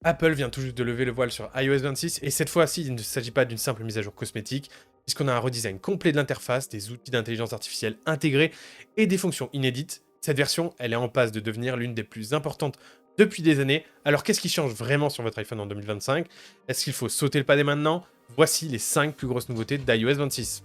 Apple vient tout juste de lever le voile sur iOS 26 et cette fois-ci, il ne s'agit pas d'une simple mise à jour cosmétique, puisqu'on a un redesign complet de l'interface, des outils d'intelligence artificielle intégrés et des fonctions inédites. Cette version, elle est en passe de devenir l'une des plus importantes depuis des années. Alors qu'est-ce qui change vraiment sur votre iPhone en 2025? Est-ce qu'il faut sauter le pas dès maintenant? Voici les 5 plus grosses nouveautés d'iOS 26.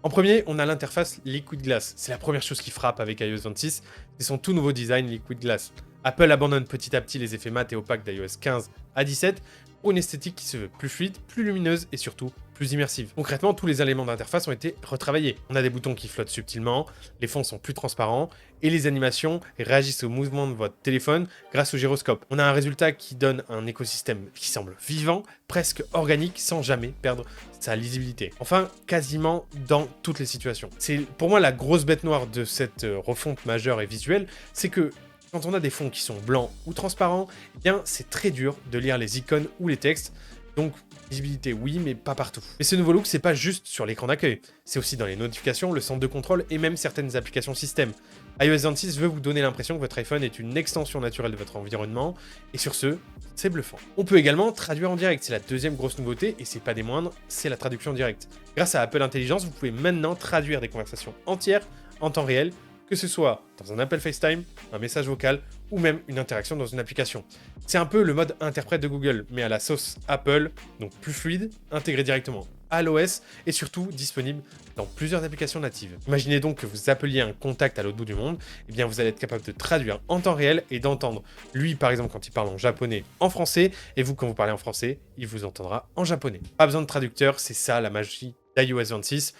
En premier, on a l'interface Liquid Glass. C'est la première chose qui frappe avec iOS 26, c'est son tout nouveau design Liquid Glass. Apple abandonne petit à petit les effets mat et opaques d'iOS 15 à 17 pour une esthétique qui se veut plus fluide, plus lumineuse et surtout plus immersive. Concrètement, tous les éléments d'interface ont été retravaillés. On a des boutons qui flottent subtilement, les fonds sont plus transparents et les animations réagissent au mouvement de votre téléphone grâce au gyroscope. On a un résultat qui donne un écosystème qui semble vivant, presque organique, sans jamais perdre sa lisibilité. Enfin, quasiment dans toutes les situations. C'est pour moi la grosse bête noire de cette refonte majeure et visuelle, c'est que quand on a des fonds qui sont blancs ou transparents, eh bien c'est très dur de lire les icônes ou les textes. Donc, visibilité oui, mais pas partout. Mais ce nouveau look, c'est pas juste sur l'écran d'accueil. C'est aussi dans les notifications, le centre de contrôle et même certaines applications système. iOS 26 veut vous donner l'impression que votre iPhone est une extension naturelle de votre environnement. Et sur ce, c'est bluffant. On peut également traduire en direct. C'est la deuxième grosse nouveauté et c'est pas des moindres, c'est la traduction directe. Grâce à Apple Intelligence, vous pouvez maintenant traduire des conversations entières en temps réel, que ce soit dans un appel FaceTime, un message vocal ou même une interaction dans une application. C'est un peu le mode interprète de Google, mais à la sauce Apple, donc plus fluide, intégré directement à l'OS et surtout disponible dans plusieurs applications natives. Imaginez donc que vous appeliez un contact à l'autre bout du monde, et bien vous allez être capable de traduire en temps réel et d'entendre lui par exemple quand il parle en japonais en français, et vous quand vous parlez en français, il vous entendra en japonais. Pas besoin de traducteur, c'est ça la magie d'iOS 26.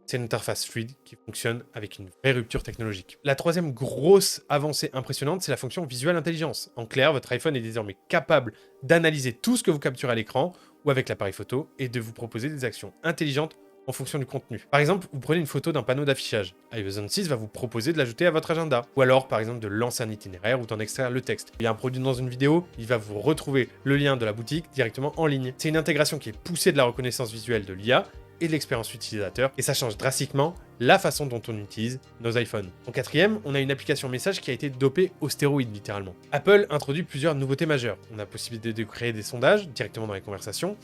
C'est une interface fluide qui fonctionne avec une vraie rupture technologique. La troisième grosse avancée impressionnante, c'est la fonction Visual Intelligence. En clair, votre iPhone est désormais capable d'analyser tout ce que vous capturez à l'écran ou avec l'appareil photo et de vous proposer des actions intelligentes en fonction du contenu. Par exemple, vous prenez une photo d'un panneau d'affichage. iOS 26 va vous proposer de l'ajouter à votre agenda. Ou alors, par exemple, de lancer un itinéraire ou d'en extraire le texte. Il y a un produit dans une vidéo, il va vous retrouver le lien de la boutique directement en ligne. C'est une intégration qui est poussée de la reconnaissance visuelle de l'IA et de l'expérience utilisateur, et ça change drastiquement la façon dont on utilise nos iPhones. En quatrième, on a une application message qui a été dopée aux stéroïdes littéralement. Apple introduit plusieurs nouveautés majeures. On a la possibilité de créer des sondages directement dans les conversations,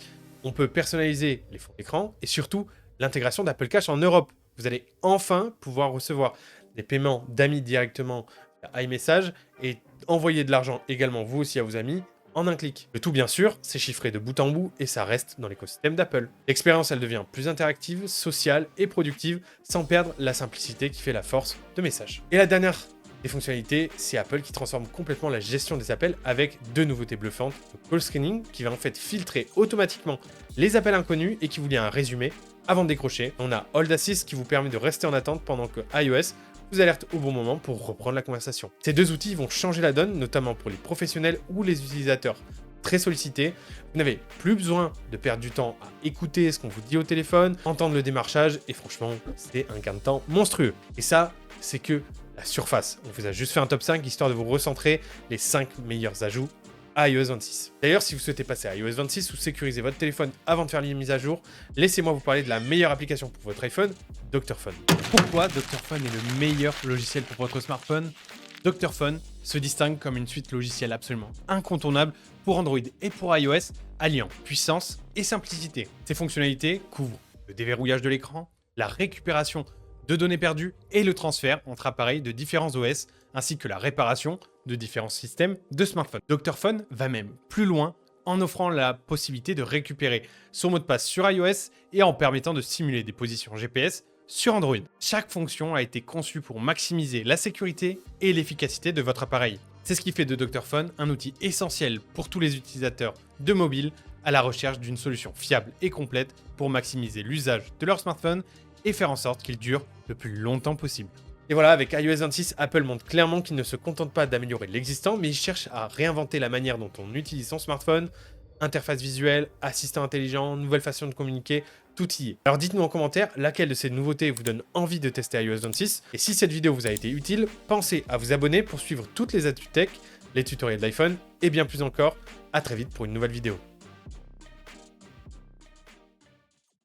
on peut personnaliser les fonds d'écran, et surtout l'intégration d'Apple Cash en Europe. Vous allez enfin pouvoir recevoir des paiements d'amis directement à iMessage et envoyer de l'argent également vous aussi à vos amis en un clic. Le tout bien sûr, c'est chiffré de bout en bout et ça reste dans l'écosystème d'Apple. L'expérience elle devient plus interactive, sociale et productive sans perdre la simplicité qui fait la force de message. Et la dernière des fonctionnalités, c'est Apple qui transforme complètement la gestion des appels avec deux nouveautés bluffantes. Le call screening qui va en fait filtrer automatiquement les appels inconnus et qui vous lit un résumé avant de décrocher. On a Hold Assist qui vous permet de rester en attente pendant que iOS vous alerte au bon moment pour reprendre la conversation. Ces deux outils vont changer la donne, notamment pour les professionnels ou les utilisateurs très sollicités. Vous n'avez plus besoin de perdre du temps à écouter ce qu'on vous dit au téléphone, entendre le démarchage, et franchement, c'est un gain de temps monstrueux. Et ça, c'est que la surface. On vous a juste fait un top 5 histoire de vous recentrer les 5 meilleurs ajouts à iOS 26. D'ailleurs, si vous souhaitez passer à iOS 26 ou sécuriser votre téléphone avant de faire les mises à jour, laissez-moi vous parler de la meilleure application pour votre iPhone, Dr Phone. Pourquoi Dr Phone est le meilleur logiciel pour votre smartphone? Dr Phone se distingue comme une suite logicielle absolument incontournable pour Android et pour iOS, alliant puissance et simplicité. Ses fonctionnalités couvrent le déverrouillage de l'écran, la récupération de données perdues et le transfert entre appareils de différents OS, ainsi que la réparation de différents systèmes de smartphone. Dr Phone va même plus loin en offrant la possibilité de récupérer son mot de passe sur iOS et en permettant de simuler des positions GPS sur Android. Chaque fonction a été conçue pour maximiser la sécurité et l'efficacité de votre appareil. C'est ce qui fait de Dr Phone un outil essentiel pour tous les utilisateurs de mobile à la recherche d'une solution fiable et complète pour maximiser l'usage de leur smartphone et faire en sorte qu'il dure le plus longtemps possible. Et voilà, avec iOS 26, Apple montre clairement qu'il ne se contente pas d'améliorer l'existant, mais il cherche à réinventer la manière dont on utilise son smartphone, interface visuelle, assistant intelligent, nouvelle façon de communiquer, tout y est. Alors dites-nous en commentaire laquelle de ces nouveautés vous donne envie de tester iOS 26, et si cette vidéo vous a été utile, pensez à vous abonner pour suivre toutes les actus tech, les tutoriels d'iPhone, et bien plus encore. À très vite pour une nouvelle vidéo.